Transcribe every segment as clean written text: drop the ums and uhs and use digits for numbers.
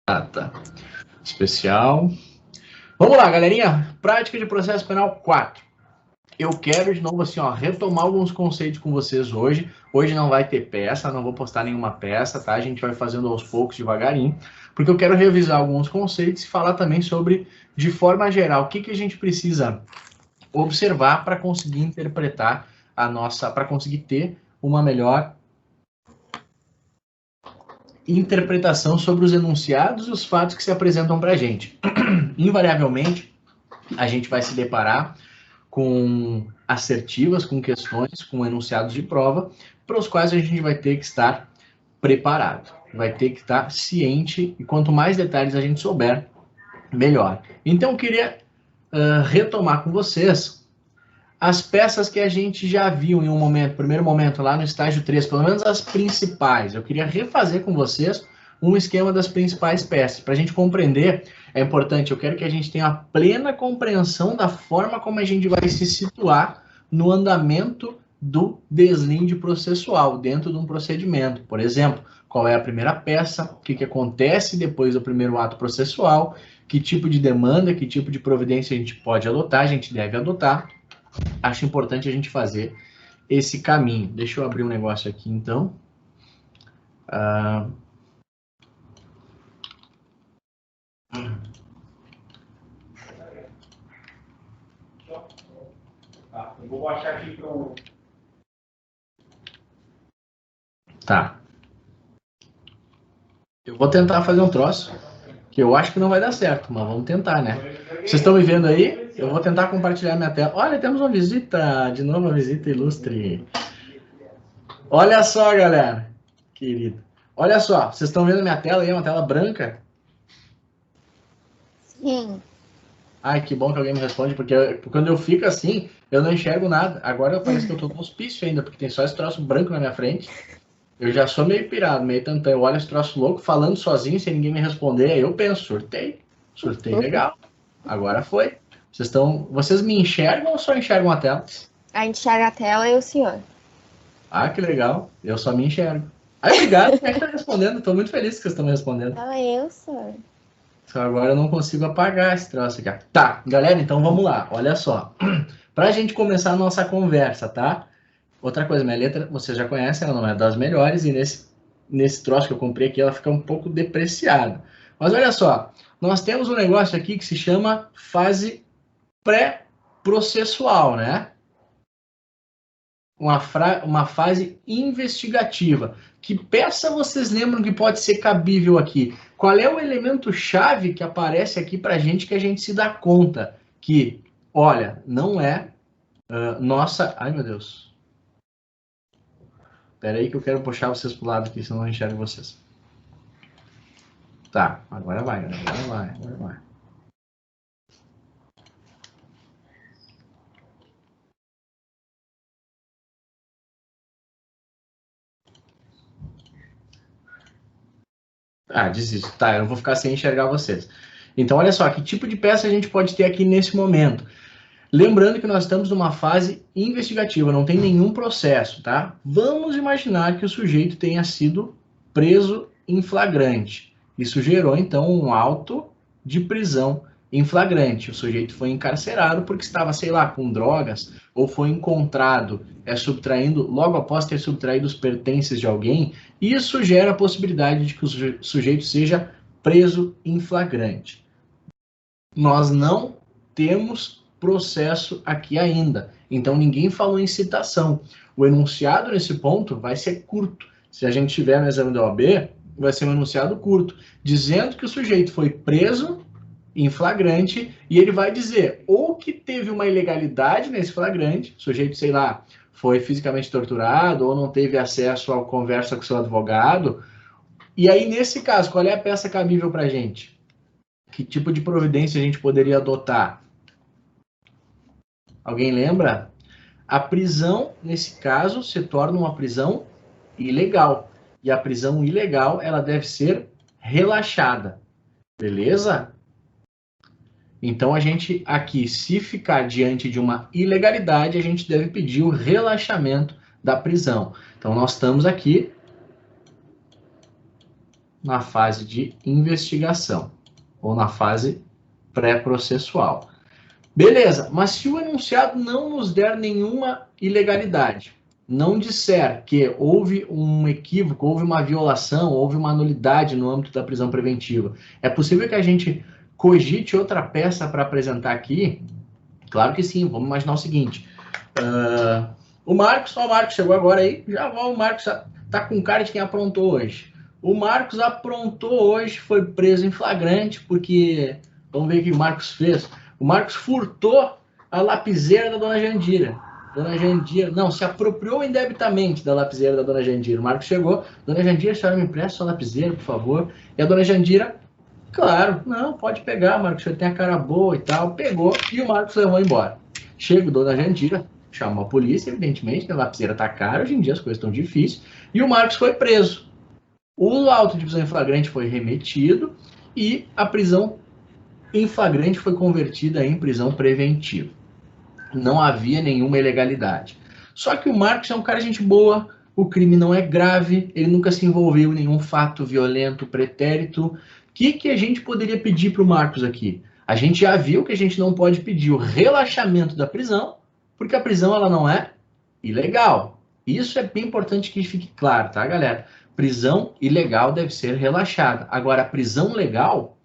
Data especial. Vamos lá, galerinha. Prática de processo penal 4. Eu quero, de novo, assim, ó, retomar alguns conceitos com vocês hoje. Hoje não vai ter peça, não vou postar nenhuma peça, tá? A gente vai fazendo aos poucos, devagarinho, porque eu quero revisar alguns conceitos e falar também sobre, de forma geral, o que a gente precisa observar para conseguir interpretar a nossa, para conseguir ter uma melhor interpretação sobre os enunciados e os fatos que se apresentam para a gente. Invariavelmente, a gente vai se deparar com assertivas, com questões, com enunciados de prova, para os quais a gente vai ter que estar preparado, vai ter que estar ciente, e quanto mais detalhes a gente souber, melhor. Então, eu queria retomar com vocês as peças que a gente já viu em um momento, primeiro momento, lá no estágio 3, pelo menos as principais. Eu queria refazer com vocês um esquema das principais peças. Para a gente compreender, é importante, eu quero que a gente tenha a plena compreensão da forma como a gente vai se situar no andamento do deslinde processual, dentro de um procedimento. Por exemplo, qual é a primeira peça, o que acontece depois do primeiro ato processual, que tipo de demanda, que tipo de providência a gente pode adotar, a gente deve adotar. Acho importante a gente fazer esse caminho. Deixa eu abrir um negócio aqui, então. Eu vou baixar aqui para o... Tá. Eu vou tentar fazer um troço, que eu acho que não vai dar certo, mas vamos tentar, né? Vocês estão me vendo aí? Eu vou tentar compartilhar minha tela. Olha, temos uma visita, de novo uma visita ilustre. Olha só, galera, querido. Olha só, vocês estão vendo minha tela aí, uma tela branca? Sim. Ai, que bom que alguém me responde, porque quando eu fico assim, eu não enxergo nada. Agora parece que eu tô no hospício ainda, porque tem só esse troço branco na minha frente. Eu já sou meio pirado, meio tantão. Eu olho esse troço louco, falando sozinho, sem ninguém me responder. Aí eu penso, surtei legal. Agora foi. Vocês me enxergam ou só enxergam a tela? A gente enxerga a tela e o senhor. Ah, que legal. Eu só me enxergo. Ai, obrigado. Quem é que tá respondendo? Tô muito feliz que vocês estão me respondendo. Ah, eu, senhor. Só agora eu não consigo apagar esse troço aqui. Tá, galera, então vamos lá. Olha só. Pra gente começar a nossa conversa, tá? Outra coisa, minha letra, vocês já conhecem, ela não é das melhores, e nesse troço que eu comprei aqui, ela fica um pouco depreciada. Mas olha só, nós temos um negócio aqui que se chama fase pré-processual, né? Uma fase investigativa. Que peça vocês lembram que pode ser cabível aqui? Qual é o elemento-chave que aparece aqui para a gente que a gente se dá conta que, olha, não é nossa... Ai, meu Deus. Espera aí que eu quero puxar vocês para o lado aqui, senão eu não enxergo vocês. Tá, agora vai, agora vai. Ah, desisto. Tá, eu não vou ficar sem enxergar vocês. Então, olha só, que tipo de peça a gente pode ter aqui nesse momento? Lembrando que nós estamos numa fase investigativa, não tem nenhum processo, tá? Vamos imaginar que o sujeito tenha sido preso em flagrante. Isso gerou, então, um auto de prisão em flagrante. O sujeito foi encarcerado porque estava, sei lá, com drogas, ou foi encontrado subtraindo, logo após ter subtraído os pertences de alguém. Isso gera a possibilidade de que o sujeito seja preso em flagrante. Nós não temos processo aqui ainda. Então, ninguém falou em citação. O enunciado nesse ponto vai ser curto. Se a gente tiver no exame da OAB, vai ser um enunciado curto, dizendo que o sujeito foi preso em flagrante e ele vai dizer ou que teve uma ilegalidade nesse flagrante, o sujeito, sei lá, foi fisicamente torturado ou não teve acesso à conversa com seu advogado. E aí, nesse caso, qual é a peça cabível para a gente? Que tipo de providência a gente poderia adotar? Alguém lembra? A prisão, nesse caso, se torna uma prisão ilegal. E a prisão ilegal, ela deve ser relaxada. Beleza? Então, a gente aqui, se ficar diante de uma ilegalidade, a gente deve pedir o relaxamento da prisão. Então, nós estamos aqui na fase de investigação ou na fase pré-processual. Beleza, mas se o enunciado não nos der nenhuma ilegalidade, não disser que houve um equívoco, houve uma violação, houve uma nulidade no âmbito da prisão preventiva, é possível que a gente cogite outra peça para apresentar aqui? Claro que sim, vamos imaginar o seguinte. O Marcos chegou agora aí, o Marcos tá com cara de quem aprontou hoje. O Marcos aprontou hoje, foi preso em flagrante, porque, vamos ver o que o Marcos fez. O Marcos furtou a lapiseira da dona Jandira. Dona Jandira, não, se apropriou indebitamente da lapiseira da dona Jandira. O Marcos chegou, dona Jandira, a senhora me empresta sua lapiseira, por favor. E a dona Jandira, claro, não, pode pegar, Marcos, o senhor tem a cara boa e tal. Pegou e o Marcos levou embora. Chega dona Jandira, chamou a polícia, evidentemente, a lapiseira tá cara, hoje em dia as coisas estão difíceis, e o Marcos foi preso. O auto de prisão em flagrante foi remetido e a prisão em flagrante foi convertida em prisão preventiva. Não havia nenhuma ilegalidade. Só que o Marcos é um cara de gente boa, o crime não é grave, ele nunca se envolveu em nenhum fato violento, pretérito. O que a gente poderia pedir para o Marcos aqui? A gente já viu que a gente não pode pedir o relaxamento da prisão, porque a prisão ela não é ilegal. Isso é bem importante que fique claro, tá, galera? Prisão ilegal deve ser relaxada. Agora, a prisão legal,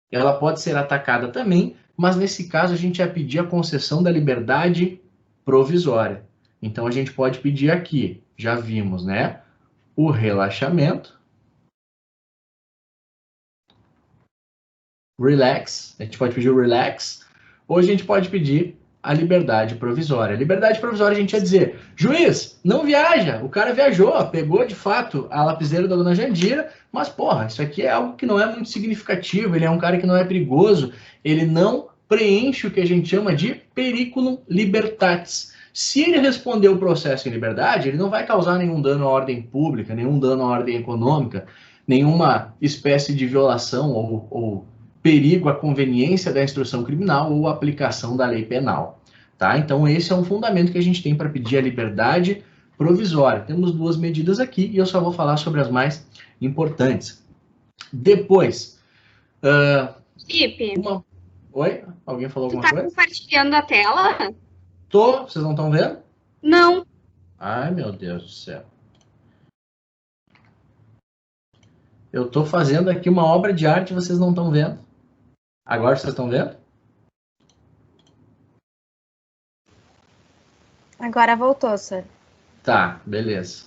ela pode ser atacada também, mas nesse caso a gente vai pedir a concessão da liberdade provisória. Então a gente pode pedir aqui, já vimos, né? O relaxamento. Relax, a gente pode pedir o relax, ou a gente pode pedir a liberdade provisória. Liberdade provisória a gente ia dizer, juiz, não viaja, o cara viajou, pegou de fato a lapiseira da dona Jandira, mas porra, isso aqui é algo que não é muito significativo, ele é um cara que não é perigoso, ele não preenche o que a gente chama de periculum libertatis. Se ele responder o processo em liberdade, ele não vai causar nenhum dano à ordem pública, nenhum dano à ordem econômica, nenhuma espécie de violação ou perigo à conveniência da instrução criminal ou aplicação da lei penal. Tá? Então, esse é um fundamento que a gente tem para pedir a liberdade provisória. Temos duas medidas aqui e eu só vou falar sobre as mais importantes. Depois... Felipe. Oi? Alguém falou alguma coisa? Tu tá compartilhando a tela? Tô. Vocês não estão vendo? Não. Ai, meu Deus do céu. Eu tô fazendo aqui uma obra de arte e vocês não estão vendo. Agora vocês estão vendo? Agora voltou, senhor. Tá, beleza.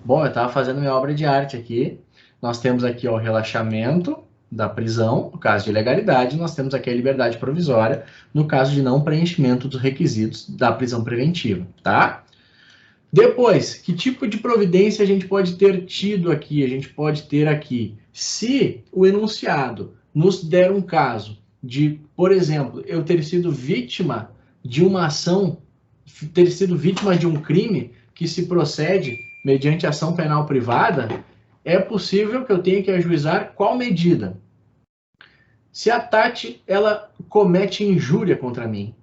Bom, eu estava fazendo minha obra de arte aqui. Nós temos aqui o relaxamento da prisão, no caso de ilegalidade. Nós temos aqui a liberdade provisória, no caso de não preenchimento dos requisitos da prisão preventiva, tá? Depois, que tipo de providência a gente pode ter tido aqui? A gente pode ter aqui, se o enunciado nos der um caso de, por exemplo, eu ter sido vítima de uma ação, ter sido vítima de um crime que se procede mediante ação penal privada, é possível que eu tenha que ajuizar qual medida? Se a Tati, ela comete injúria contra mim,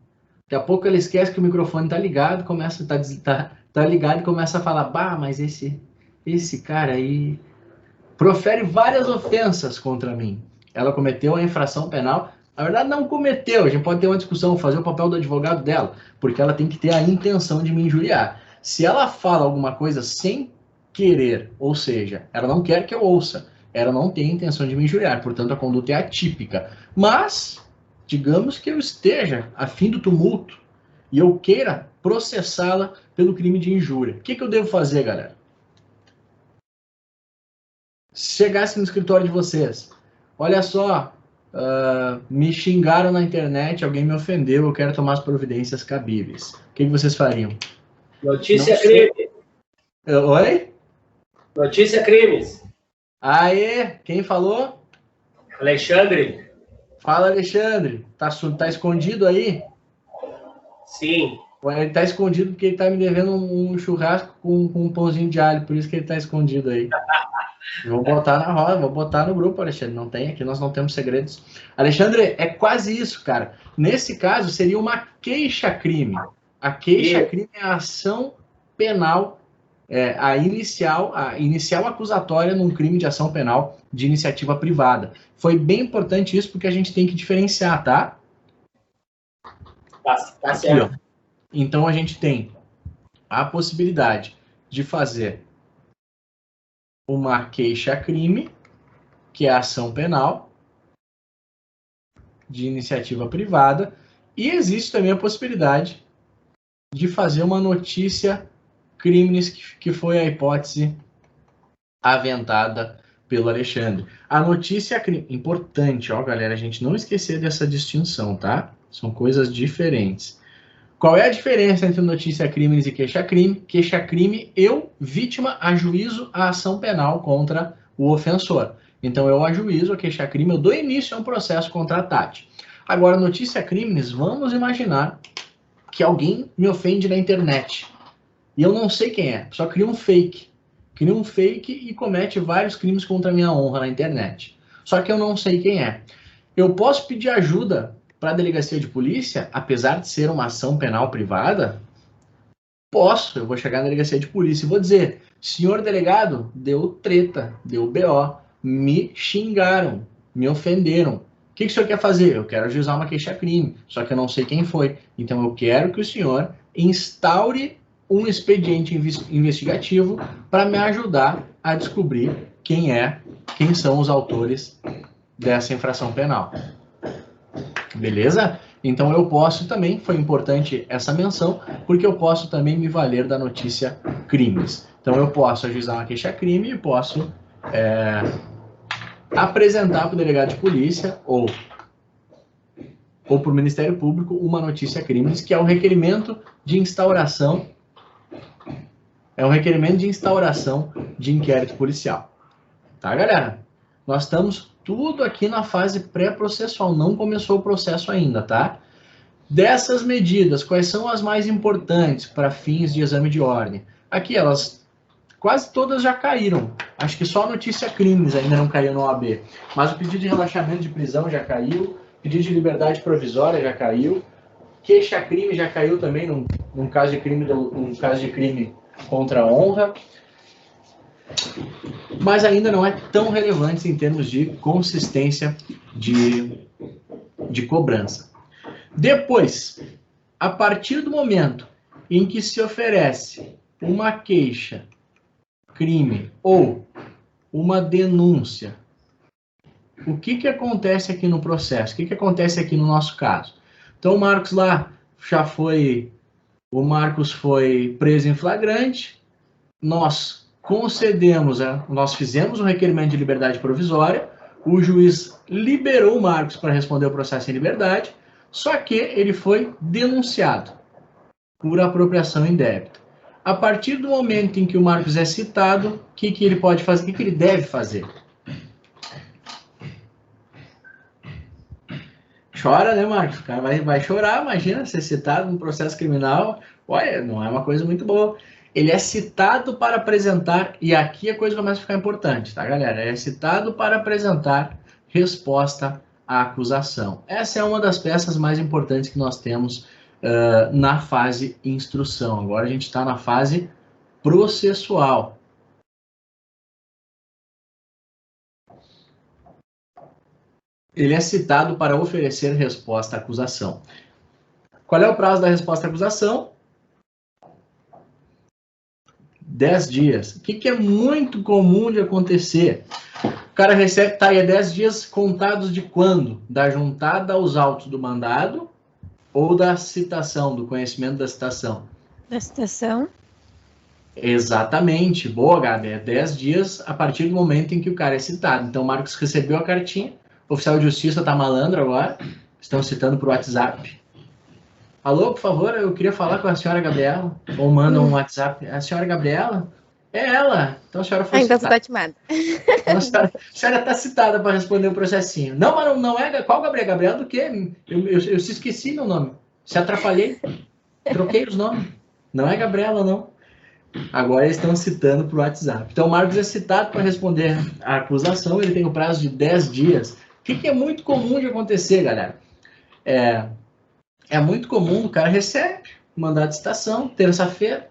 daqui a pouco ela esquece que o microfone está ligado, começa a tá ligado e começa a falar, bah, mas esse cara aí profere várias ofensas contra mim. Ela cometeu a infração penal, na verdade não cometeu, a gente pode ter uma discussão, fazer o papel do advogado dela, porque ela tem que ter a intenção de me injuriar. Se ela fala alguma coisa sem querer, ou seja, ela não quer que eu ouça, ela não tem a intenção de me injuriar, portanto a conduta é atípica. Mas, digamos que eu esteja a fim do tumulto e eu queira processá-la pelo crime de injúria. O que eu devo fazer, galera? Se chegasse no escritório de vocês, olha só, me xingaram na internet, alguém me ofendeu, eu quero tomar as providências cabíveis. O que vocês fariam? Notícia crime. Oi? Notícia crimes. Aê, quem falou? Alexandre. Fala, Alexandre. Tá escondido aí? Sim. Ele tá escondido porque ele tá me devendo um churrasco com um pãozinho de alho, por isso que ele tá escondido aí. Vou botar na roda, vou botar no grupo, Alexandre. Não tem, aqui nós não temos segredos. Alexandre, é quase isso, cara. Nesse caso, seria uma queixa-crime. A queixa-crime é a ação penal a inicial acusatória num crime de ação penal de iniciativa privada. Foi bem importante isso, porque a gente tem que diferenciar, tá? Tá certo. Aqui, ó. Então, a gente tem a possibilidade de fazer uma queixa-crime, que é a ação penal de iniciativa privada, e existe também a possibilidade de fazer uma notícia crimes, que foi a hipótese aventada pelo Alexandre. A notícia crime, importante, ó, galera, a gente não esquecer dessa distinção, tá? São coisas diferentes. Qual é a diferença entre notícia crimes e queixa-crime? Queixa-crime, eu, vítima, ajuizo a ação penal contra o ofensor. Então, eu ajuizo a queixa-crime, eu dou início a um processo contra a Tati. Agora, notícia crimes, vamos imaginar que alguém me ofende na internet. E eu não sei quem é, só cria um fake. Cria um fake e comete vários crimes contra a minha honra na internet. Só que eu não sei quem é. Eu posso pedir ajuda para a delegacia de polícia, apesar de ser uma ação penal privada? Posso. Eu vou chegar na delegacia de polícia e vou dizer: senhor delegado, deu treta, deu BO, me xingaram, me ofenderam. O que o senhor quer fazer? Eu quero ajuizar uma queixa-crime, só que eu não sei quem foi. Então eu quero que o senhor instaure um expediente investigativo para me ajudar a descobrir quem são os autores dessa infração penal. Beleza? Então eu posso também, foi importante essa menção, porque eu posso também me valer da notícia crimes. Então eu posso ajuizar uma queixa-crime e posso apresentar para o delegado de polícia ou para o Ministério Público uma notícia crimes, que é um requerimento de instauração. É um requerimento de instauração de inquérito policial. Tá, galera? Nós estamos tudo aqui na fase pré-processual, não começou o processo ainda, tá? Dessas medidas, quais são as mais importantes para fins de exame de ordem? Aqui, elas quase todas já caíram. Acho que só a notícia crimes ainda não caiu no OAB. Mas o pedido de relaxamento de prisão já caiu, pedido de liberdade provisória já caiu, queixa-crime já caiu também num caso de crime contra a honra, mas ainda não é tão relevante em termos de consistência de cobrança. Depois, a partir do momento em que se oferece uma queixa, crime ou uma denúncia, o que acontece aqui no processo? O que acontece aqui no nosso caso? Então, o Marcos foi preso em flagrante, nós fizemos um requerimento de liberdade provisória, o juiz liberou o Marcos para responder o processo em liberdade, só que ele foi denunciado por apropriação indébita. A partir do momento em que o Marcos é citado, o que ele pode fazer? O que ele deve fazer? Chora, né, Marcos? O cara vai chorar, imagina, ser citado num processo criminal. Olha, não é uma coisa muito boa. Ele é citado para apresentar, e aqui a coisa começa a ficar importante, tá, galera? Ele é citado para apresentar resposta à acusação. Essa é uma das peças mais importantes que nós temos na fase instrução. Agora a gente está na fase processual. Ele é citado para oferecer resposta à acusação. Qual é o prazo da resposta à acusação? 10 dias. O que é muito comum de acontecer? O cara recebe, tá aí, 10 dias contados de quando? Da juntada aos autos do mandado ou da citação, do conhecimento da citação? Da citação. Exatamente. Boa, Gabi. É 10 dias a partir do momento em que o cara é citado. Então, o Marcos recebeu a cartinha. O oficial de justiça tá malandro agora. Estão citando por WhatsApp. Alô, por favor, eu queria falar com a senhora Gabriela. Ou manda um WhatsApp. A senhora Gabriela? É ela. Então a senhora foi Então citada. você tá timada. Então, a senhora está citada para responder o processinho. Não, mas não é. Qual Gabriela? Gabriela do quê? Eu se esqueci meu nome. Se atrapalhei. Troquei os nomes. Não é Gabriela, não. Agora eles estão citando por WhatsApp. Então o Marcos é citado para responder a acusação. Ele tem um prazo de 10 dias. O que é muito comum de acontecer, galera? É muito comum, o cara recebe mandado de citação, terça-feira,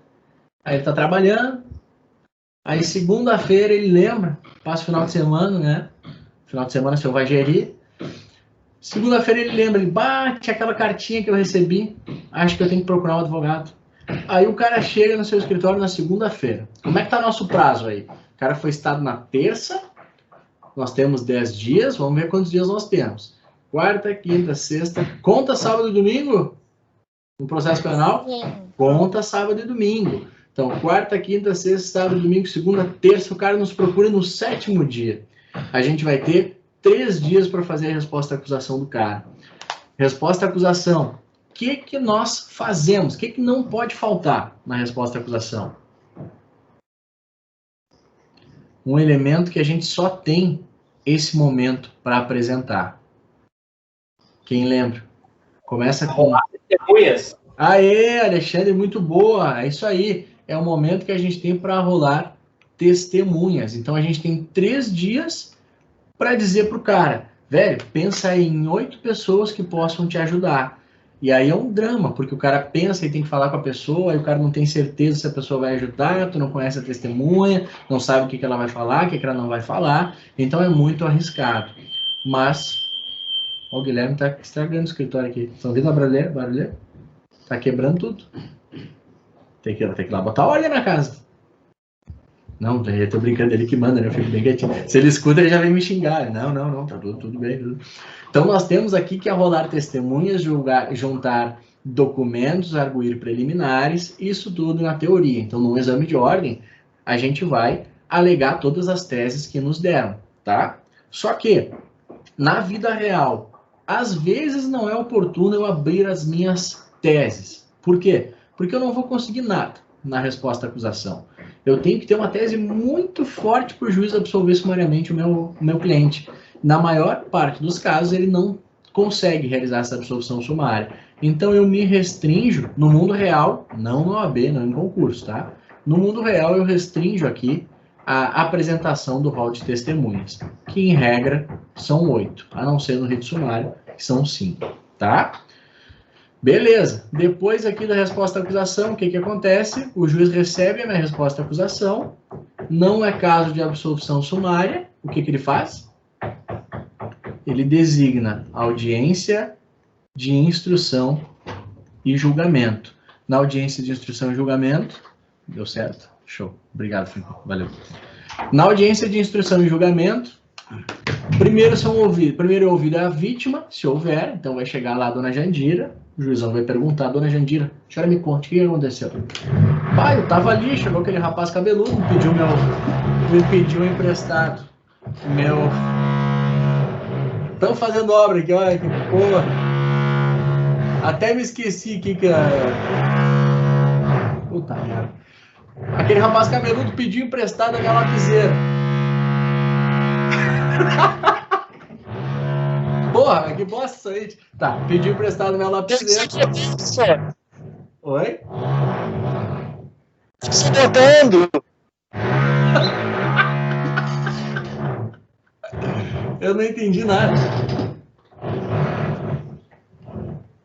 aí ele está trabalhando, Aí segunda-feira ele lembra, passa o final de semana, né? Final de semana o senhor vai gerir. Segunda-feira ele lembra, ele bate aquela cartinha que eu recebi, acho que eu tenho que procurar um advogado. Aí o cara chega no seu escritório na segunda-feira. Como é que tá nosso prazo aí? O cara foi citado na terça, nós temos 10 dias, vamos ver quantos dias nós temos. Quarta, quinta, sexta, conta sábado e domingo? No processo penal? Conta sábado e domingo. Então, quarta, quinta, sexta, sábado, domingo, segunda, terça, o cara nos procura no 7º dia. A gente vai ter 3 dias para fazer a resposta à acusação do cara. Resposta à acusação. O que nós fazemos? O que não pode faltar na resposta à acusação? Um elemento que a gente só tem esse momento para apresentar. Quem lembra? Começa com... Testemunhas. Aê, Alexandre, muito boa. É isso aí. É o momento que a gente tem para rolar testemunhas. Então, a gente tem 3 dias para dizer para o cara, velho, pensa aí em 8 pessoas que possam te ajudar. E aí é um drama, porque o cara pensa e tem que falar com a pessoa, aí o cara não tem certeza se a pessoa vai ajudar, tu não conhece a testemunha, não sabe o que ela vai falar, o que ela não vai falar. Então, é muito arriscado. Mas, ó, o Guilherme tá estragando o escritório aqui. Estão ouvindo a barulheira? Tá quebrando tudo. Tem que ir lá botar ordem na casa. Não, eu tô brincando, ele que manda, né? Eu fico bem quietinho. Se ele escuta, ele já vem me xingar. Não, tá tudo bem. Tudo. Então, nós temos aqui que rolar testemunhas, juntar documentos, arguir preliminares, isso tudo na teoria. Então, no exame de ordem, a gente vai alegar todas as teses que nos deram, tá? Só que, na vida real, às vezes não é oportuno eu abrir as minhas teses. Por quê? Porque eu não vou conseguir nada na resposta à acusação. Eu tenho que ter uma tese muito forte para o juiz absolver sumariamente o meu cliente. Na maior parte dos casos, ele não consegue realizar essa absolvição sumária. Então, eu me restrinjo no mundo real, não no OAB, não em concurso, tá? No mundo real, eu restringo aqui a apresentação do rol de testemunhas, que, em regra, são 8, a não ser no rito sumário, que são 5, tá? Beleza, depois aqui da resposta à acusação, o que acontece? O juiz recebe a minha resposta à acusação, não é caso de absolvição sumária, o que ele faz? Ele designa audiência de instrução e julgamento. Na audiência de instrução e julgamento, deu certo? Show, obrigado, Franco, valeu. Na audiência de instrução e julgamento, primeiro é ouvida a vítima, se houver, então vai chegar lá a dona Jandira, o juizão vai perguntar, dona Jandira, a senhora me conte, o que aconteceu? Pai, eu tava ali, chegou aquele rapaz cabeludo, me pediu emprestado. Estão fazendo obra aqui, olha que porra. Até me esqueci que puta merda. Aquele rapaz cabeludo pediu emprestado a minha lapiseira. Porra, que bosta isso aí. Tá, pediu emprestado minha lapiseira. Oi? Se botando. Eu não entendi nada.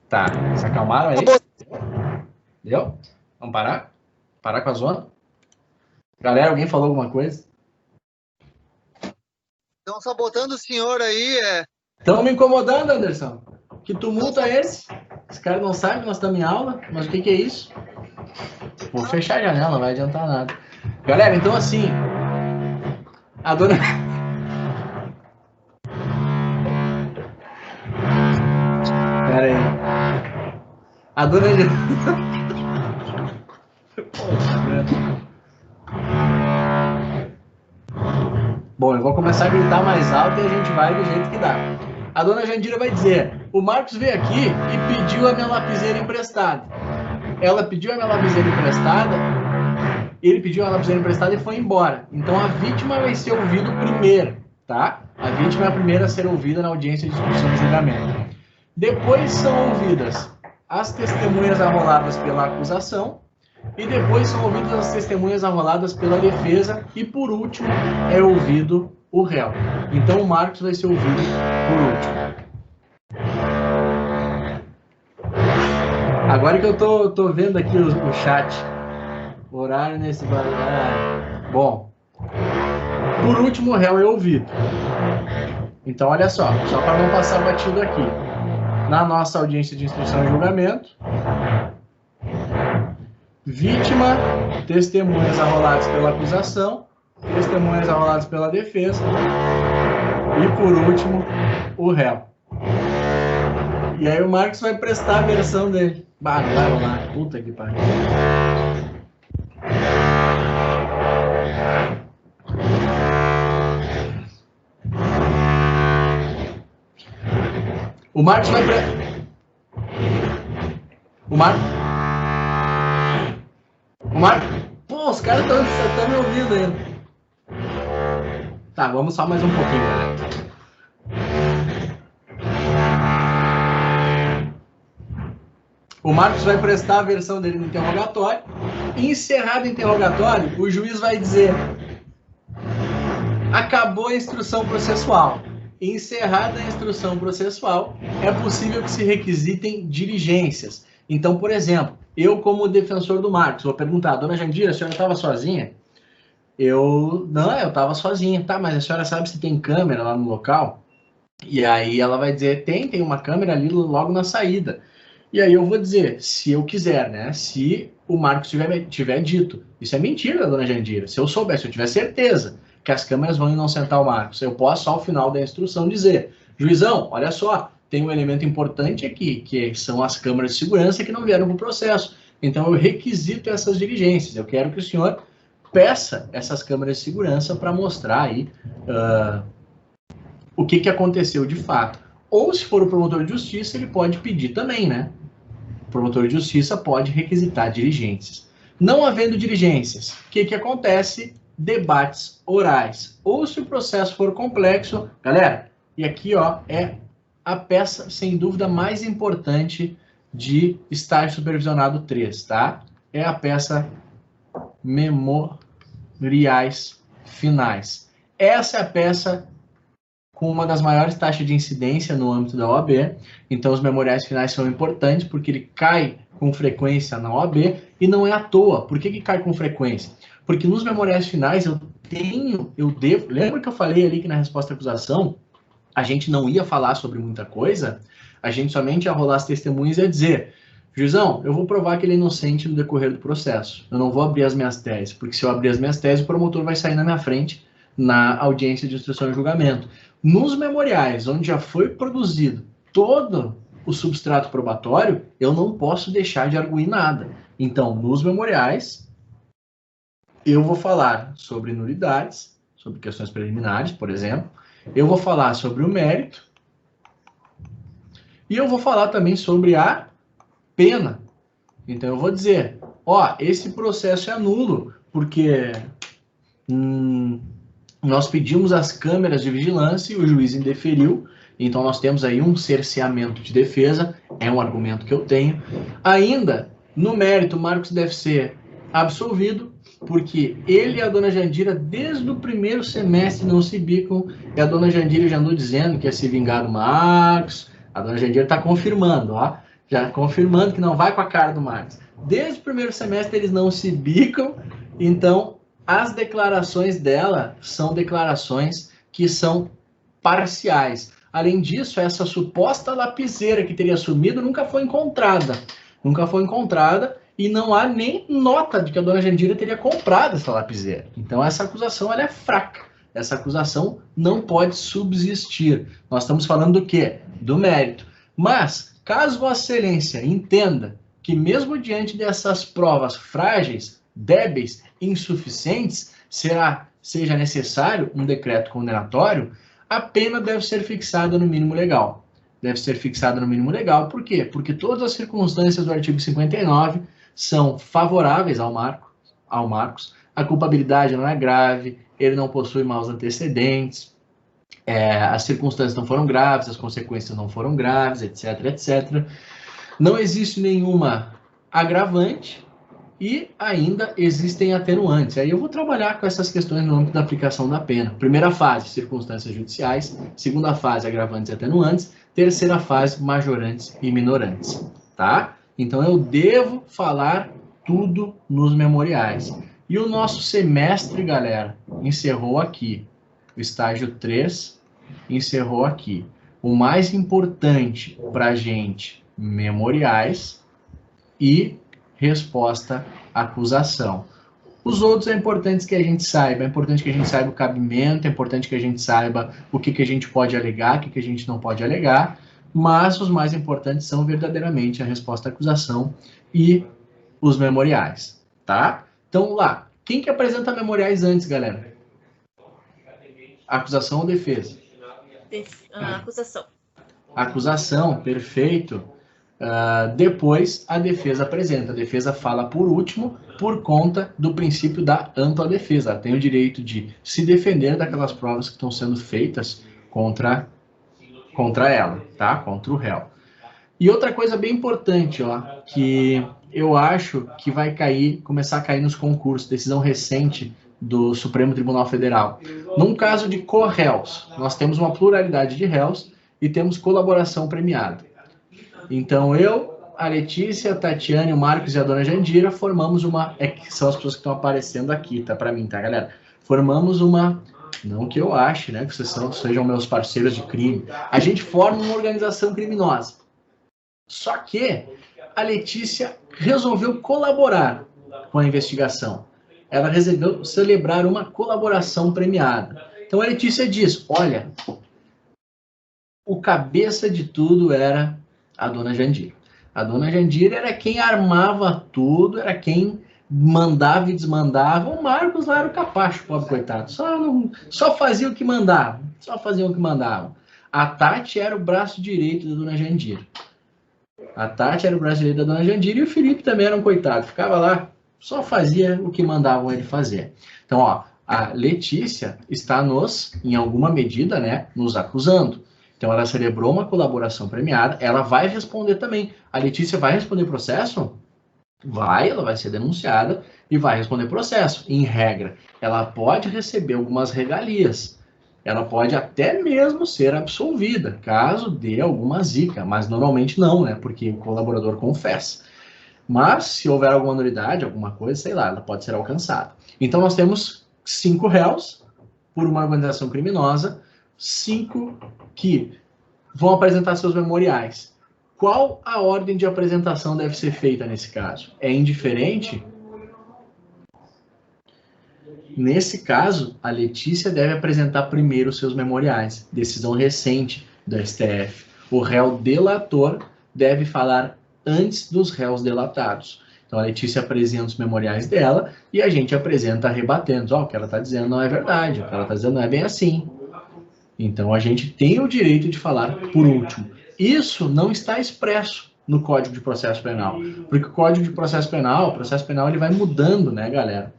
Tá, se acalmaram aí? Deu? Vamos parar? Parar com a zona? Galera, alguém falou alguma coisa? Estão sabotando o senhor aí, Estão me incomodando, Anderson. Que tumulto é esse? Esse cara não sabe que nós estamos em aula, mas o que é isso? Vou fechar a janela, não vai adiantar nada. Galera, então assim, a dona... Pera aí. A dona... Bom, eu vou começar a gritar mais alto e a gente vai do jeito que dá. A dona Jandira vai dizer, o Marcos veio aqui e pediu a minha lapiseira emprestada. Ela pediu a minha lapiseira emprestada, ele pediu a lapiseira emprestada e foi embora. Então a vítima vai ser ouvida primeiro, tá? A vítima é a primeira a ser ouvida na audiência de instrução de julgamento. Depois são ouvidas as testemunhas arroladas pela acusação e depois são ouvidas as testemunhas arroladas pela defesa e, por último, é ouvido o réu. Então, o Marcos vai ser ouvido por último. Agora que eu tô vendo aqui o chat, horário nesse barulho. Bom, Por último, o réu é ouvido. Então, olha só para não passar batido aqui. Na nossa audiência de instrução e julgamento, vítima, testemunhas arroladas pela acusação, testemunhas arroladas pela defesa e, por último, o réu. E aí o Marcos vai prestar a versão dele. Bah, não vai rolar. Puta que pariu. O Marcos vai... O Marcos... Pô, os caras estão me ouvindo ainda. Tá, vamos só mais um pouquinho, galera. O Marcos vai prestar a versão dele no interrogatório. Encerrado o interrogatório, o juiz vai dizer: acabou a instrução processual. Encerrada a instrução processual, é possível que se requisitem diligências. Então, por exemplo, eu como defensor do Marcos, vou perguntar: dona Jandira, a senhora estava sozinha? Não, eu estava sozinha. Tá, mas a senhora sabe se tem câmera lá no local? E aí ela vai dizer: tem uma câmera ali logo na saída. E aí eu vou dizer, se eu quiser, né? Se o Marcos tiver dito. Isso é mentira, dona Jandira. Se eu soubesse, se eu tiver certeza que as câmeras vão inocentar o Marcos, eu posso, só ao final da instrução, dizer: juizão, olha só, tem um elemento importante aqui, que são as câmeras de segurança que não vieram para o processo. Então eu requisito essas diligências. Eu quero que o senhor peça essas câmeras de segurança para mostrar aí o que aconteceu de fato. Ou, se for o promotor de justiça, ele pode pedir também, né? O promotor de justiça pode requisitar diligências. Não havendo diligências, o que acontece? Debates orais. Ou, se o processo for complexo, galera, e aqui ó, é a peça, sem dúvida, mais importante de estágio supervisionado 3, tá? É a peça memoriais finais. Essa é a peça com uma das maiores taxas de incidência no âmbito da OAB. Então, os memoriais finais são importantes porque ele cai com frequência na OAB e não é à toa. Por que cai com frequência? Porque nos memoriais finais eu devo... Lembra que eu falei ali que na resposta à acusação a gente não ia falar sobre muita coisa? A gente somente ia rolar as testemunhas e ia dizer: juizão, eu vou provar que ele é inocente no decorrer do processo. Eu não vou abrir as minhas teses, porque se eu abrir as minhas teses, o promotor vai sair na minha frente na audiência de instrução e julgamento. Nos memoriais, onde já foi produzido todo o substrato probatório, eu não posso deixar de arguir nada. Então, nos memoriais, eu vou falar sobre nulidades, sobre questões preliminares, por exemplo. Eu vou falar sobre o mérito. E eu vou falar também sobre a pena. Então, eu vou dizer: ó, esse processo é nulo, porque... nós pedimos as câmeras de vigilância e o juiz indeferiu, então nós temos aí um cerceamento de defesa, é um argumento que eu tenho. Ainda, no mérito, o Marcos deve ser absolvido, porque ele e a dona Jandira, desde o primeiro semestre, não se bicam, e a dona Jandira já andou dizendo que ia se vingar do Marcos. A dona Jandira está confirmando, ó, já confirmando que não vai com a cara do Marcos. Desde o primeiro semestre eles não se bicam, então... as declarações dela são declarações que são parciais. Além disso, essa suposta lapiseira que teria sumido nunca foi encontrada. Nunca foi encontrada e não há nem nota de que a dona Jandira teria comprado essa lapiseira. Então, essa acusação ela é fraca. Essa acusação não pode subsistir. Nós estamos falando do quê? Do mérito. Mas, caso Vossa Excelência entenda que mesmo diante dessas provas frágeis, débeis, insuficientes, seja necessário um decreto condenatório, a pena deve ser fixada no mínimo legal. Deve ser fixada no mínimo legal, por quê? Porque todas as circunstâncias do artigo 59 são favoráveis ao Marcos, a culpabilidade não é grave, ele não possui maus antecedentes, as circunstâncias não foram graves, as consequências não foram graves, etc, etc. Não existe nenhuma agravante, e ainda existem atenuantes. Aí eu vou trabalhar com essas questões no âmbito da aplicação da pena. Primeira fase, circunstâncias judiciais. Segunda fase, agravantes e atenuantes. Terceira fase, majorantes e minorantes. Tá? Então eu devo falar tudo nos memoriais. E o nosso semestre, galera, encerrou aqui. O estágio 3 encerrou aqui. O mais importante para a gente, memoriais e resposta à acusação. Os outros é importante que a gente saiba. É importante que a gente saiba o cabimento, é importante que a gente saiba o que a gente pode alegar, o que a gente não pode alegar, mas os mais importantes são verdadeiramente a resposta à acusação e os memoriais, tá? Então, lá, quem que apresenta memoriais antes, galera? Acusação ou defesa? Acusação. Acusação, perfeito. Depois, a defesa apresenta. A defesa fala por último, por conta do princípio da ampla defesa. Ela tem o direito de se defender daquelas provas que estão sendo feitas contra ela, tá? Contra o réu. E outra coisa bem importante, ó, que eu acho que vai começar a cair nos concursos, decisão recente do Supremo Tribunal Federal. Num caso de co-réus, nós temos uma pluralidade de réus e temos colaboração premiada. Então, eu, a Letícia, a Tatiane, o Marcos e a dona Jandira formamos uma... que são as pessoas que estão aparecendo aqui, tá? Para mim, tá, galera? Formamos uma... Não que eu ache, né? Que vocês sejam meus parceiros de crime. A gente forma uma organização criminosa. Só que a Letícia resolveu colaborar com a investigação. Ela resolveu celebrar uma colaboração premiada. Então, a Letícia diz, olha, o cabeça de tudo era a dona Jandira. A dona Jandira era quem armava tudo, era quem mandava e desmandava. O Marcos lá era o capacho, pobre coitado. Só fazia o que mandava. Só fazia o que mandavam. A Tati era o braço direito da dona Jandira. A Tati era o braço direito da dona Jandira e o Felipe também era um coitado. Ficava lá, só fazia o que mandavam ele fazer. Então, ó, a Letícia está em alguma medida, né, nos acusando. Então, ela celebrou uma colaboração premiada, ela vai responder também. A Letícia vai responder processo? Vai, ela vai ser denunciada e vai responder processo. Em regra, ela pode receber algumas regalias. Ela pode até mesmo ser absolvida, caso dê alguma zica, mas normalmente não, né? Porque o colaborador confessa. Mas, se houver alguma nulidade, alguma coisa, sei lá, ela pode ser alcançada. Então, nós temos 5 réus por uma organização criminosa, 5 que vão apresentar seus memoriais. Qual a ordem de apresentação deve ser feita nesse caso? É indiferente? Nesse caso, a Letícia deve apresentar primeiro seus memoriais. Decisão recente do STF. O réu delator deve falar antes dos réus delatados. Então, a Letícia apresenta os memoriais dela e a gente apresenta rebatendo. O que ela está dizendo não é verdade, o que ela está dizendo não é bem assim. Então, a gente tem o direito de falar por último. Isso não está expresso no Código de Processo Penal, porque o Código de Processo Penal, ele vai mudando, né, galera?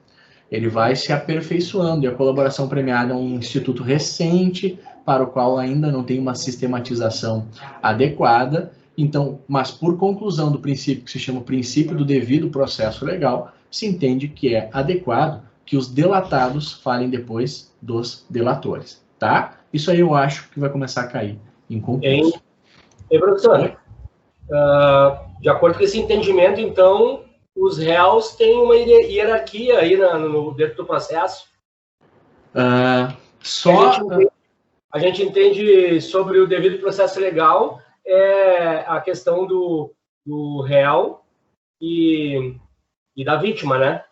Ele vai se aperfeiçoando, e a colaboração premiada é um instituto recente, para o qual ainda não tem uma sistematização adequada. Então, mas por conclusão do princípio, que se chama princípio do devido processo legal, se entende que é adequado que os delatados falem depois dos delatores, tá? Isso aí eu acho que vai começar a cair em concurso. E professor, de acordo com esse entendimento, então, os réus têm uma hierarquia aí dentro do processo? A gente entende sobre o devido processo legal a questão do réu e da vítima, né?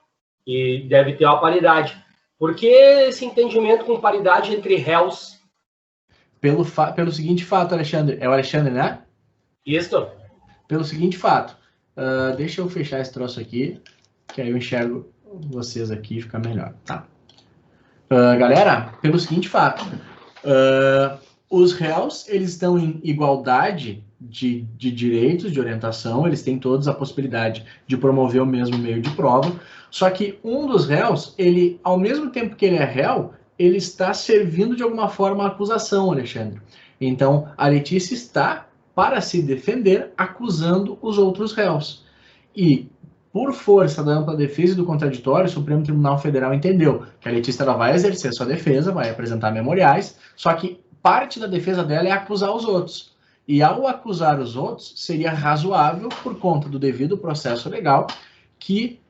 E deve ter uma paridade. Por que esse entendimento com paridade entre réus? Pelo seguinte fato, Alexandre. É o Alexandre, né? Isso. Pelo seguinte fato. Deixa eu fechar esse troço aqui, que aí eu enxergo vocês aqui e fica melhor, tá? Galera, pelo seguinte fato. Os réus, eles estão em igualdade de direitos, de orientação, eles têm todos a possibilidade de promover o mesmo meio de prova, só que um dos réus, ele, ao mesmo tempo que ele é réu, ele está servindo de alguma forma a acusação, Alexandre. Então, a Letícia está, para se defender, acusando os outros réus. E, por força da ampla defesa e do contraditório, o Supremo Tribunal Federal entendeu que a Letícia ela vai exercer sua defesa, vai apresentar memoriais, só que parte da defesa dela é acusar os outros. E ao acusar os outros, seria razoável, por conta do devido processo legal, que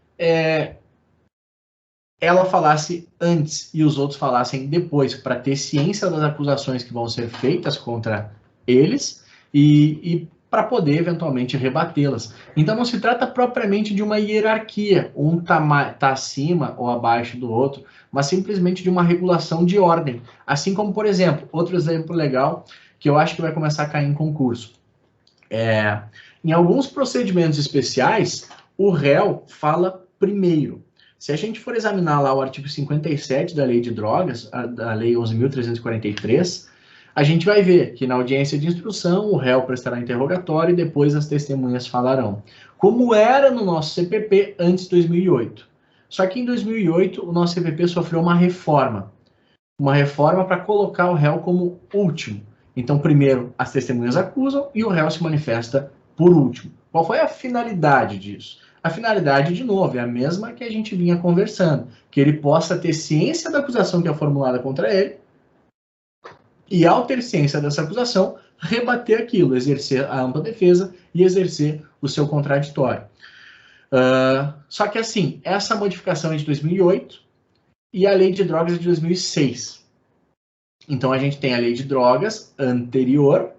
ela falasse antes e os outros falassem depois, para ter ciência das acusações que vão ser feitas contra eles e para poder eventualmente rebatê-las. Então não se trata propriamente de uma hierarquia, um tá acima ou abaixo do outro, mas simplesmente de uma regulação de ordem. Assim como, por exemplo, outro exemplo legal que eu acho que vai começar a cair em concurso. Em alguns procedimentos especiais, o réu fala primeiro. Se a gente for examinar lá o artigo 57 da Lei de Drogas, da Lei 11.343, a gente vai ver que na audiência de instrução o réu prestará interrogatório e depois as testemunhas falarão. Como era no nosso CPP antes de 2008. Só que em 2008 o nosso CPP sofreu uma reforma. Uma reforma para colocar o réu como último. Então, primeiro as testemunhas acusam e o réu se manifesta por último. Qual foi a finalidade disso? A finalidade, de novo, é a mesma que a gente vinha conversando. Que ele possa ter ciência da acusação que é formulada contra ele e, ao ter ciência dessa acusação, rebater aquilo, exercer a ampla defesa e exercer o seu contraditório. Só que, assim, essa modificação é de 2008 e a Lei de Drogas é de 2006. Então, a gente tem a Lei de Drogas anterior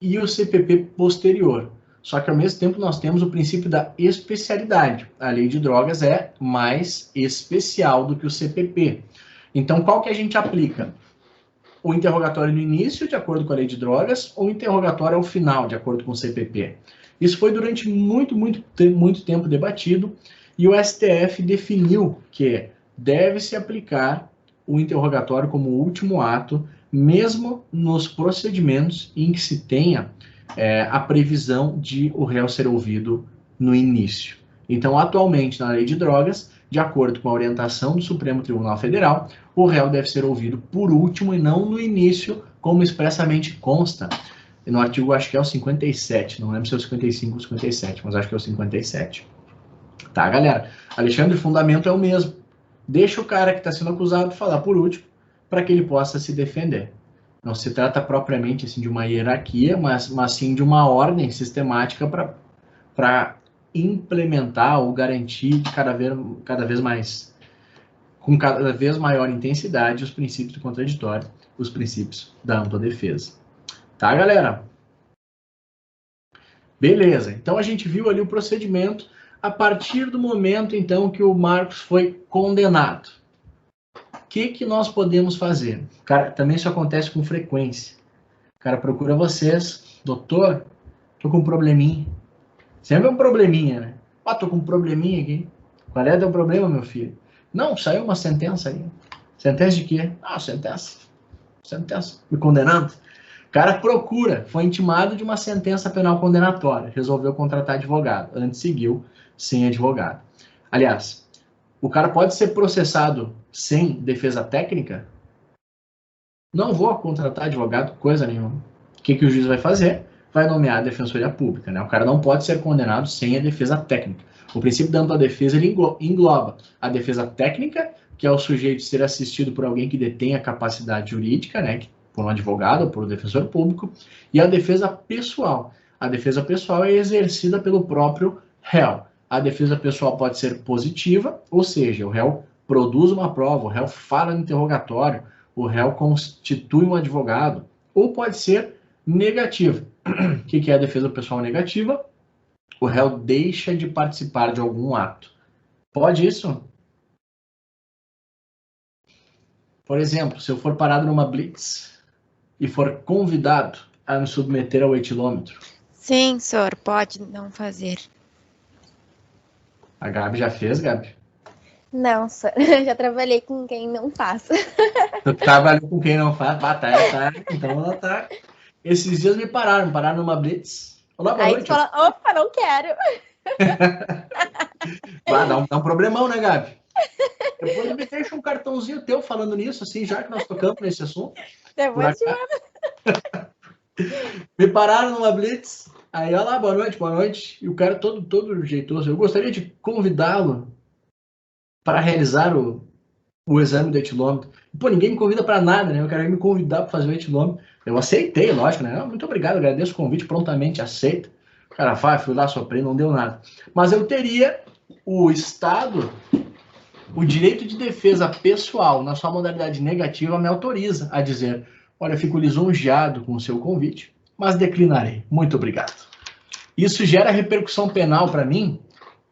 e o CPP posterior. Só que, ao mesmo tempo, nós temos o princípio da especialidade. A Lei de Drogas é mais especial do que o CPP. Então, qual que a gente aplica? O interrogatório no início, de acordo com a Lei de Drogas, ou o interrogatório ao final, de acordo com o CPP. Isso foi durante muito tempo debatido, e o STF definiu que deve-se aplicar o interrogatório como último ato, mesmo nos procedimentos em que se tenha a previsão de o réu ser ouvido no início. Então, atualmente, na Lei de Drogas, de acordo com a orientação do Supremo Tribunal Federal, o réu deve ser ouvido por último e não no início, como expressamente consta no artigo, acho que é o 57, não lembro se é o 55 ou o 57, mas acho que é o 57. Tá, galera? Alexandre, o fundamento é o mesmo. Deixa o cara que está sendo acusado falar por último, para que ele possa se defender. Não se trata propriamente assim, de uma hierarquia, mas sim de uma ordem sistemática para implementar ou garantir cada vez mais, com cada vez maior intensidade, os princípios do contraditório, os princípios da ampla defesa. Tá, galera? Beleza. Então, a gente viu ali o procedimento a partir do momento, então, que o Marcos foi condenado. O que nós podemos fazer? Cara, também isso acontece com frequência. O cara procura vocês, doutor, tô com um probleminha. Sempre é um probleminha, né? Tô com um probleminha aqui. Qual é o teu problema, meu filho? Não, saiu uma sentença aí. Sentença de quê? Sentença. Me condenando. O cara procura, foi intimado de uma sentença penal condenatória, resolveu contratar advogado, antes seguiu sem advogado. Aliás, o cara pode ser processado sem defesa técnica? Não vou contratar advogado, coisa nenhuma. O que o juiz vai fazer? Vai nomear a defensoria pública, né? O cara não pode ser condenado sem a defesa técnica. O princípio da ampla defesa ele engloba a defesa técnica, que é o sujeito ser assistido por alguém que detém a capacidade jurídica, né? Por um advogado ou por um defensor público, e a defesa pessoal. A defesa pessoal é exercida pelo próprio réu. A defesa pessoal pode ser positiva, ou seja, o réu produz uma prova, o réu fala no interrogatório, o réu constitui um advogado, ou pode ser negativa. O que é a defesa pessoal negativa? O réu deixa de participar de algum ato. Pode isso? Por exemplo, se eu for parado numa blitz e for convidado a me submeter ao etilômetro. Sim, senhor, pode não fazer. A Gabi já fez, Gabi? Não, senhor. Já trabalhei com quem não faz. Tu trabalhou com quem não faz? Tá. Então ela tá. Esses dias me pararam numa blitz. Olá, boa Aí noite. tu fala, opa, não quero. Dá um problemão, né, Gabi? Depois me deixa um cartãozinho teu falando nisso, assim, já que nós tocamos nesse assunto. Depois te mando. Me pararam numa blitz, aí olha lá, boa noite, e o cara todo jeitoso. Eu gostaria de convidá-lo para realizar o exame do etilômetro. Pô, ninguém me convida para nada, né? Eu quero me convidar para fazer o etilômetro. Eu aceitei, lógico, né? Muito obrigado, agradeço o convite, prontamente aceito. O cara fui lá, soprei, não deu nada. Mas eu teria o estado O direito de defesa pessoal, na sua modalidade negativa, me autoriza a dizer: olha, fico lisonjeado com o seu convite, mas declinarei. Muito obrigado. Isso gera repercussão penal para mim?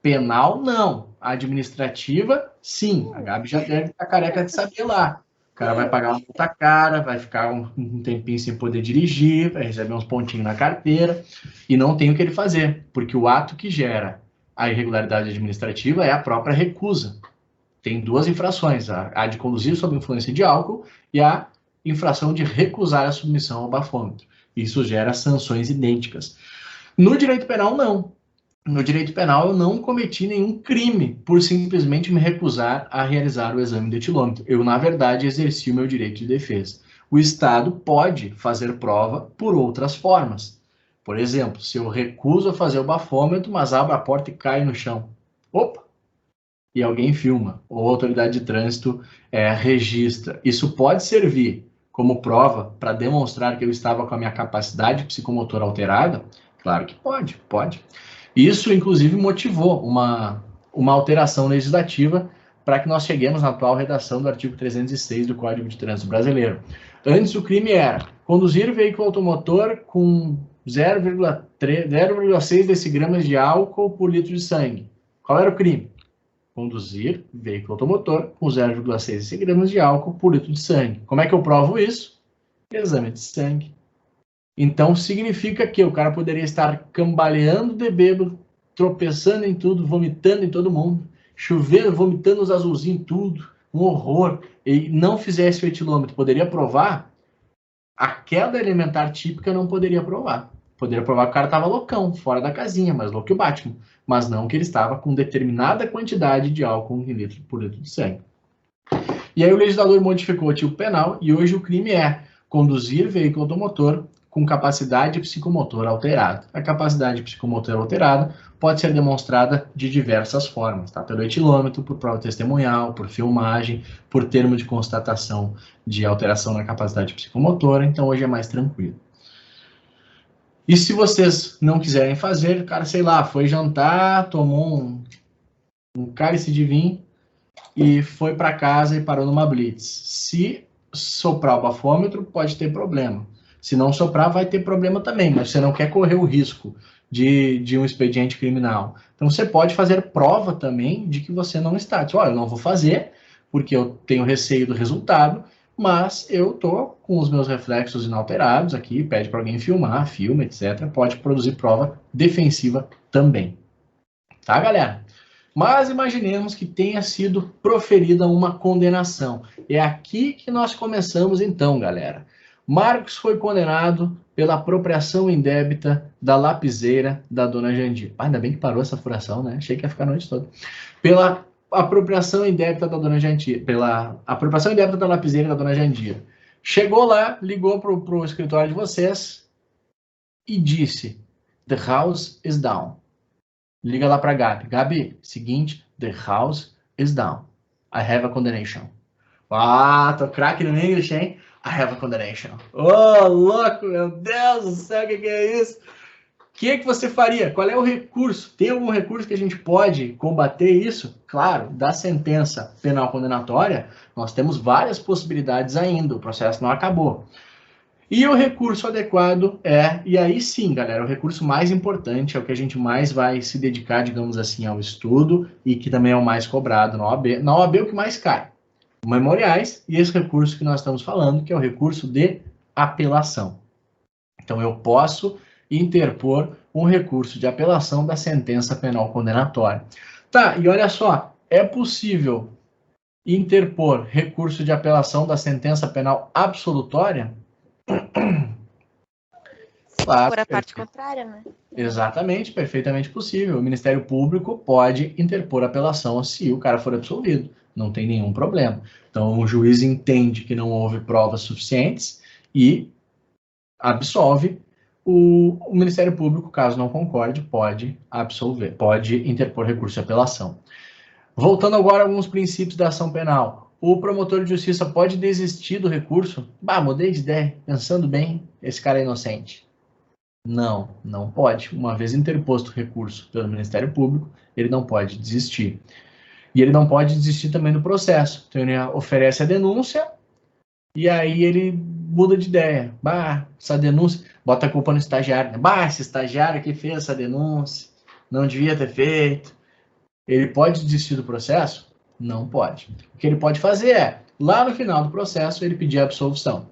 Penal, não. Administrativa, sim. A Gabi já deve estar careca de saber lá. O cara vai pagar uma multa cara, vai ficar um tempinho sem poder dirigir, vai receber uns pontinhos na carteira, e não tem o que ele fazer, porque o ato que gera a irregularidade administrativa é a própria recusa. Tem duas infrações, a de conduzir sob influência de álcool e a infração de recusar a submissão ao bafômetro. Isso gera sanções idênticas. No direito penal, não. No direito penal, eu não cometi nenhum crime por simplesmente me recusar a realizar o exame de etilômetro. Eu, na verdade, exerci o meu direito de defesa. O Estado pode fazer prova por outras formas. Por exemplo, se eu recuso a fazer o bafômetro, mas abro a porta e caio no chão. Opa! E alguém filma, ou a autoridade de trânsito registra. Isso pode servir como prova para demonstrar que eu estava com a minha capacidade psicomotora alterada? Claro que pode. Isso, inclusive, motivou uma alteração legislativa para que nós cheguemos na atual redação do artigo 306 do Código de Trânsito Brasileiro. Antes, o crime era conduzir veículo automotor com 0,6 decigramas de álcool por litro de sangue. Qual era o crime? Conduzir veículo automotor com 0,6 decigramas de álcool por litro de sangue. Como é que eu provo isso? Exame de sangue. Então, significa que o cara poderia estar cambaleando de bêbado, tropeçando em tudo, vomitando em todo mundo, chovendo, vomitando os azulzinhos em tudo, um horror, e não fizesse o etilômetro. Poderia provar? A queda elementar típica não poderia provar. Poderia provar que o cara estava loucão, fora da casinha, mais louco que o Batman. Mas não que ele estava com determinada quantidade de álcool por litro de sangue. E aí o legislador modificou o tipo penal e hoje o crime é conduzir veículo automotor com capacidade psicomotora alterada. A capacidade psicomotora alterada pode ser demonstrada de diversas formas, tá? Pelo etilômetro, por prova testemunhal, por filmagem, por termo de constatação de alteração na capacidade psicomotora, então hoje é mais tranquilo. E se vocês não quiserem fazer, o cara, sei lá, foi jantar, tomou um cálice de vinho e foi para casa e parou numa blitz. Se soprar o bafômetro, pode ter problema. Se não soprar, vai ter problema também, mas você não quer correr o risco de um expediente criminal. Então, você pode fazer prova também de que você não está. Diz, olha, eu não vou fazer, porque eu tenho receio do resultado, mas eu estou com os meus reflexos inalterados aqui, pede para alguém filmar, filma, etc. Pode produzir prova defensiva também. Tá, galera? Mas imaginemos que tenha sido proferida uma condenação. É aqui que nós começamos então, galera. Marcos foi condenado pela apropriação indébita da lapiseira da dona Jandir. Ainda bem que parou essa furação, né? Achei que ia ficar a noite toda. Pela apropriação indébita da dona Jandir. Pela apropriação indébita da lapiseira da dona Jandir. Chegou lá, ligou para o escritório de vocês e disse: The house is down. Liga lá para Gabi. Gabi, seguinte, the house is down. I have a condemnation. Ah, tô craque no English, hein? I have a condemnation. Oh, louco, meu Deus do céu, o que é isso? O que você faria? Qual é o recurso? Tem algum recurso que a gente pode combater isso? Claro, da sentença penal condenatória, nós temos várias possibilidades ainda, o processo não acabou. E o recurso adequado e aí sim, galera, o recurso mais importante, é o que a gente mais vai se dedicar, digamos assim, ao estudo, e que também é o mais cobrado na OAB. Na OAB é o que mais cai. Memoriais e esse recurso que nós estamos falando, que é o recurso de apelação. Então, eu posso interpor um recurso de apelação da sentença penal condenatória. Tá, e olha só, é possível interpor recurso de apelação da sentença penal absolutória? Claro, Por a parte contrária, né? Exatamente, perfeitamente possível. O Ministério Público pode interpor apelação se o cara for absolvido. Não tem nenhum problema. Então, o juiz entende que não houve provas suficientes e absolve. O Ministério Público, caso não concorde, pode absolver, pode interpor recurso de apelação. Voltando agora a alguns princípios da ação penal. O promotor de justiça pode desistir do recurso? Mudei de ideia, pensando bem, esse cara é inocente. Não, não pode. Uma vez interposto o recurso pelo Ministério Público, ele não pode desistir. E ele não pode desistir também do processo. Então ele oferece a denúncia e aí ele muda de ideia. Bah, essa denúncia, bota a culpa no estagiário. Né? Bah, esse estagiário que fez essa denúncia, não devia ter feito. Ele pode desistir do processo? Não pode. O que ele pode fazer é, lá no final do processo, ele pedir a absolvição.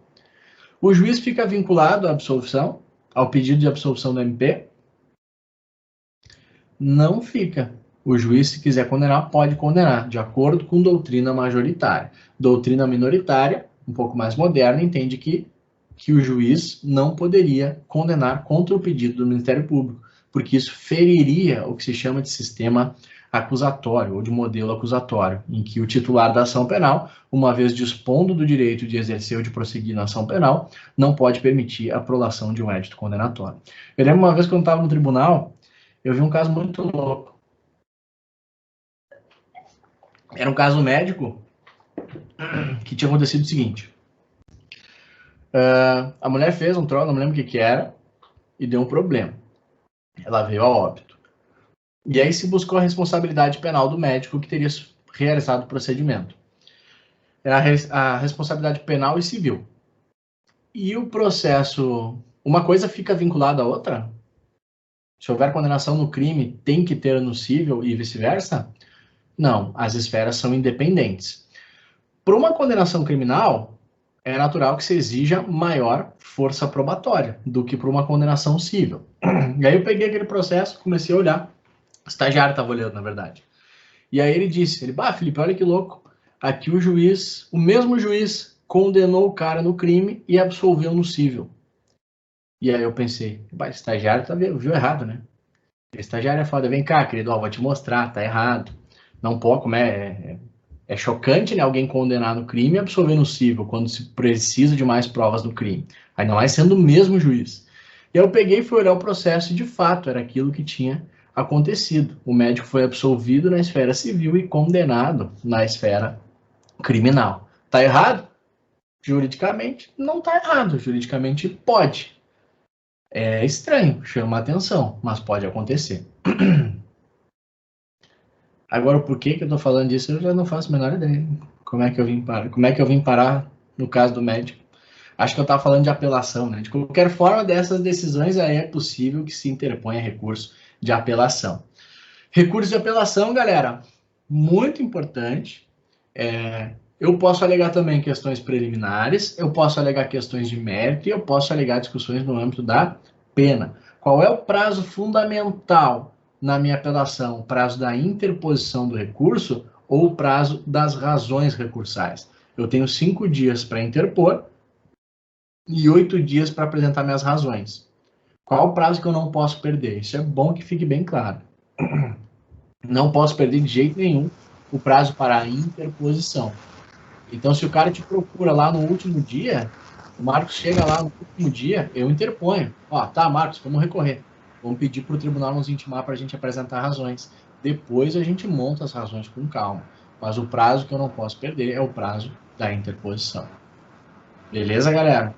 O juiz fica vinculado à absolvição, ao pedido de absolvição do MP? Não fica. O juiz, se quiser condenar, pode condenar, de acordo com doutrina majoritária. Doutrina minoritária, um pouco mais moderna, entende que o juiz não poderia condenar contra o pedido do Ministério Público, porque isso feriria o que se chama de sistema acusatório, ou de modelo acusatório, em que o titular da ação penal, uma vez dispondo do direito de exercer ou de prosseguir na ação penal, não pode permitir a prolação de um édito condenatório. Eu lembro uma vez, quando eu estava no tribunal, eu vi um caso muito louco. Era um caso médico que tinha acontecido o seguinte. A mulher fez um troço, não me lembro o que era, e deu um problema. Ela veio a óbito. E aí se buscou a responsabilidade penal do médico que teria realizado o procedimento. Era a responsabilidade penal e civil. E o processo... Uma coisa fica vinculada à outra? Se houver condenação no crime, tem que ter no civil e vice-versa? Não, as esferas são independentes. Por uma condenação criminal, é natural que se exija maior força probatória do que por uma condenação civil. E aí eu peguei aquele processo, comecei a olhar. O estagiário estava olhando, na verdade. E aí ele disse, Felipe, olha que louco. Aqui o juiz, o mesmo juiz, condenou o cara no crime e absolveu no civil. E aí eu pensei, o estagiário viu errado, né? O estagiário é foda. Vem cá, querido, vou te mostrar, tá errado. Não pode, como é chocante, né, alguém condenar no crime e absolver no civil, quando se precisa de mais provas no crime. Ainda mais sendo o mesmo juiz. E eu peguei e fui olhar o processo e, de fato, era aquilo que tinha acontecido. O médico foi absolvido na esfera civil e condenado na esfera criminal. Tá errado? Juridicamente, não tá errado. Juridicamente, pode. É estranho, chama a atenção, mas pode acontecer. Agora, o porquê que eu tô falando disso, eu já não faço a menor ideia. Como é que eu vim parar no caso do médico? Acho que eu estava falando de apelação, né? De qualquer forma, dessas decisões aí é possível que se interponha recurso de apelação. Recurso de apelação, galera, muito importante. Eu posso alegar também questões preliminares, eu posso alegar questões de mérito e eu posso alegar discussões no âmbito da pena. Qual é o prazo fundamental na minha apelação? O prazo da interposição do recurso ou o prazo das razões recursais? Eu tenho 5 dias para interpor e 8 dias para apresentar minhas razões. Qual o prazo que eu não posso perder? Isso é bom que fique bem claro. Não posso perder de jeito nenhum o prazo para a interposição. Então, se o cara te procura lá no último dia, o Marcos chega lá no último dia, eu interponho. Tá, Marcos, vamos recorrer. Vamos pedir para o tribunal nos intimar para a gente apresentar razões. Depois a gente monta as razões com calma. Mas o prazo que eu não posso perder é o prazo da interposição. Beleza, galera?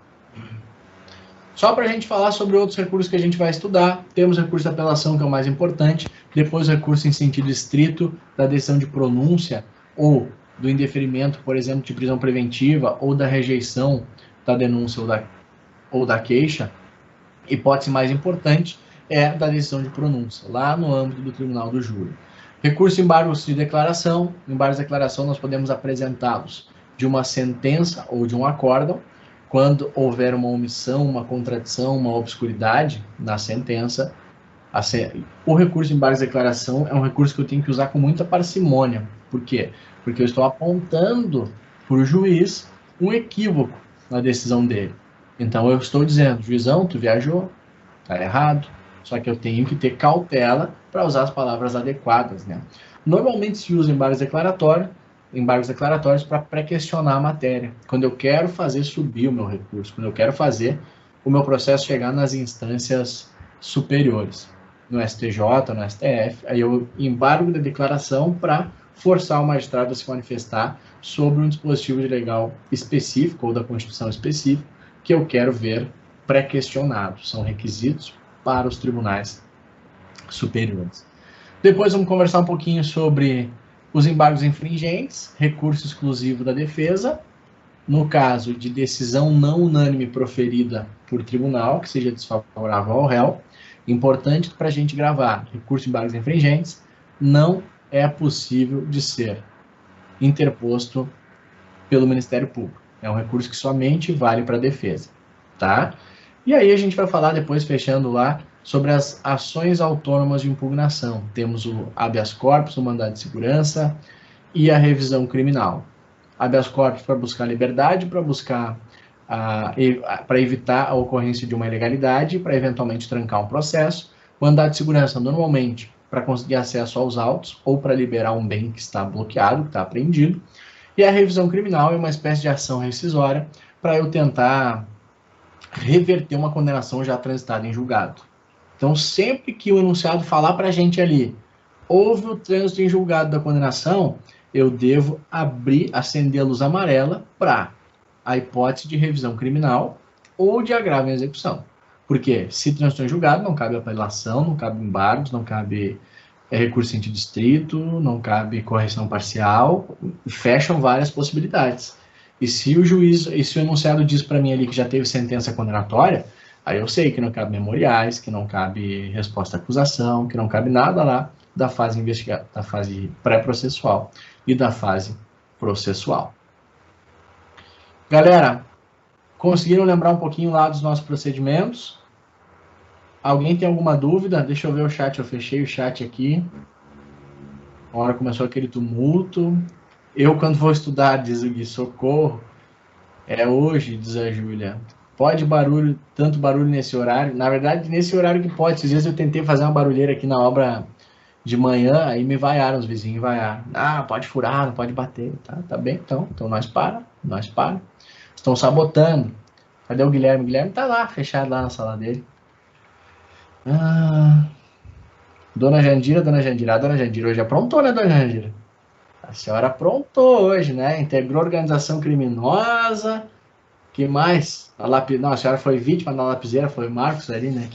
Só para a gente falar sobre outros recursos que a gente vai estudar, temos recurso de apelação, que é o mais importante, depois recurso em sentido estrito da decisão de pronúncia ou do indeferimento, por exemplo, de prisão preventiva ou da rejeição da denúncia ou da queixa. Hipótese mais importante é da decisão de pronúncia, lá no âmbito do tribunal do júri. Recurso em embargos de declaração. Embargos de declaração nós podemos apresentá-los de uma sentença ou de um acórdão, quando houver uma omissão, uma contradição, uma obscuridade na sentença. O recurso de embargos de declaração é um recurso que eu tenho que usar com muita parcimônia. Por quê? Porque eu estou apontando para o juiz um equívoco na decisão dele. Então eu estou dizendo, juizão, tu viajou, tá errado, só que eu tenho que ter cautela para usar as palavras adequadas, né? Normalmente se usa embargos declaratórios para pré-questionar a matéria, quando eu quero fazer subir o meu recurso, quando eu quero fazer o meu processo chegar nas instâncias superiores, no STJ, no STF, aí eu embargo da declaração para forçar o magistrado a se manifestar sobre um dispositivo de legal específico ou da Constituição específica que eu quero ver pré-questionado. São requisitos para os tribunais superiores. Depois vamos conversar um pouquinho sobre Os embargos infringentes, recurso exclusivo da defesa, no caso de decisão não unânime proferida por tribunal, que seja desfavorável ao réu. Importante para a gente gravar, recurso de embargos infringentes não é possível de ser interposto pelo Ministério Público. É um recurso que somente vale para a defesa, tá? E aí a gente vai falar depois, fechando lá, sobre as ações autônomas de impugnação. Temos o habeas corpus, o mandado de segurança e a revisão criminal. Habeas corpus para buscar liberdade, para buscar para evitar a ocorrência de uma ilegalidade, para eventualmente trancar um processo. Mandado de segurança, normalmente, para conseguir acesso aos autos ou para liberar um bem que está bloqueado, que está apreendido. E a revisão criminal é uma espécie de ação rescisória para eu tentar reverter uma condenação já transitada em julgado. Então, sempre que o enunciado falar para a gente ali, houve o trânsito em julgado da condenação, eu devo acender a luz amarela para a hipótese de revisão criminal ou de agravo em execução. Porque se transitou em julgado, não cabe apelação, não cabe embargos, não cabe recurso em sentido estrito, não cabe correção parcial, fecham várias possibilidades. E se o juiz, e se o enunciado diz para mim ali que já teve sentença condenatória, aí eu sei que não cabe memoriais, que não cabe resposta à acusação, que não cabe nada lá da fase da fase pré-processual e da fase processual. Galera, conseguiram lembrar um pouquinho lá dos nossos procedimentos? Alguém tem alguma dúvida? Deixa eu ver o chat, eu fechei o chat aqui. A hora começou aquele tumulto. Eu, quando vou estudar, diz o Gui, socorro. É hoje, diz a Júlia. Pode barulho, tanto barulho nesse horário? Na verdade, nesse horário que pode. Esses dias eu tentei fazer uma barulheira aqui na obra de manhã, aí me vaiaram, os vizinhos vaiaram. Ah, pode furar, não pode bater. Tá bem, então nós para. Estão sabotando. Cadê o Guilherme? O Guilherme tá lá, fechado lá na sala dele. Dona Jandira. A Dona Jandira hoje aprontou, né, Dona Jandira? A senhora aprontou hoje, né? Integrou organização criminosa. Que mais? Não, a senhora foi vítima da lapiseira, foi o Marcos ali, né?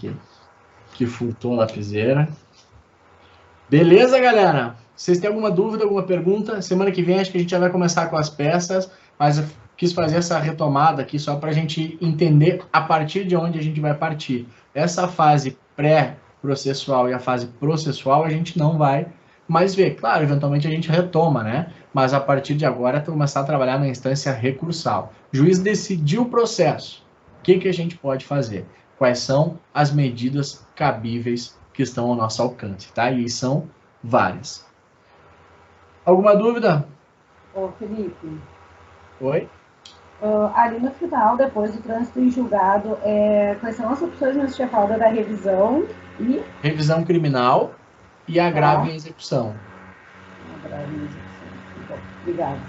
Que furtou a lapiseira. Beleza, galera? Vocês têm alguma dúvida, alguma pergunta? Semana que vem acho que a gente já vai começar com as peças, mas eu quis fazer essa retomada aqui só para a gente entender a partir de onde a gente vai partir. Essa fase pré-processual e a fase processual a gente não vai mais ver. Claro, eventualmente a gente retoma, né? Mas a partir de agora é começar a trabalhar na instância recursal. O juiz decidiu o processo. O que a gente pode fazer? Quais são as medidas cabíveis que estão ao nosso alcance, tá? E são várias. Alguma dúvida? Ô, Felipe. Oi? Ali no final, depois do trânsito em julgado, quais são as opções que você tinha falado da revisão e... Revisão criminal e agravo em execução. Agravo em execução. Obrigada.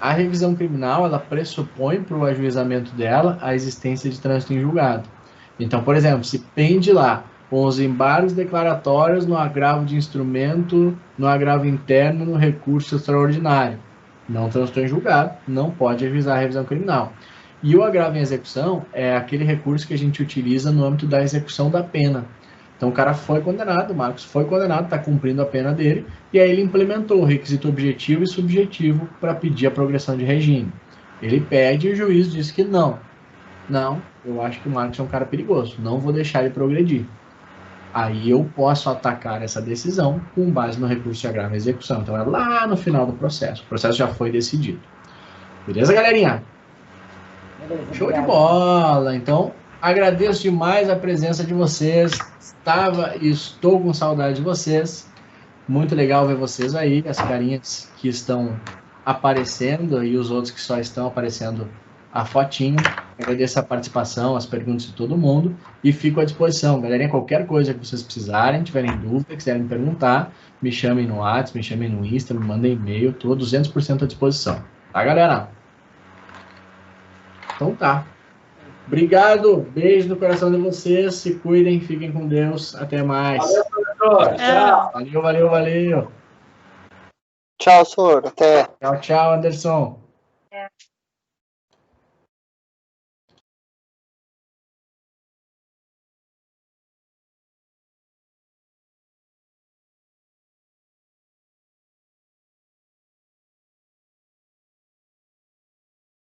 A revisão criminal, ela pressupõe para o ajuizamento dela a existência de trânsito em julgado. Então, por exemplo, se pende lá com os embargos declaratórios no agravo de instrumento, no agravo interno, no recurso extraordinário. Não transitou em julgado, não pode ajuizar a revisão criminal. E o agravo em execução é aquele recurso que a gente utiliza no âmbito da execução da pena. Então o cara foi condenado, o Marcos foi condenado, está cumprindo a pena dele, e aí ele implementou o requisito objetivo e subjetivo para pedir a progressão de regime. Ele pede e o juiz diz que não. Não, eu acho que o Marcos é um cara perigoso, não vou deixar ele progredir. Aí eu posso atacar essa decisão com base no recurso de agravo em execução. Então é lá no final do processo. O processo já foi decidido. Beleza, galerinha? Beleza, show de bola! Então, agradeço demais a presença de vocês. Estava e estou com saudade de vocês. Muito legal ver vocês aí, as carinhas que estão aparecendo e os outros que só estão aparecendo a fotinho. Agradeço a participação, as perguntas de todo mundo e fico à disposição. Galerinha, qualquer coisa que vocês precisarem, tiverem dúvida, quiserem me perguntar, me chamem no WhatsApp, me chamem no Insta, me mandem e-mail, estou 200% à disposição. Tá, galera? Então tá. Obrigado, beijo no coração de vocês, se cuidem, fiquem com Deus, até mais. Valeu, professor. Tchau. Valeu. Tchau, senhor, até. Tchau, Anderson.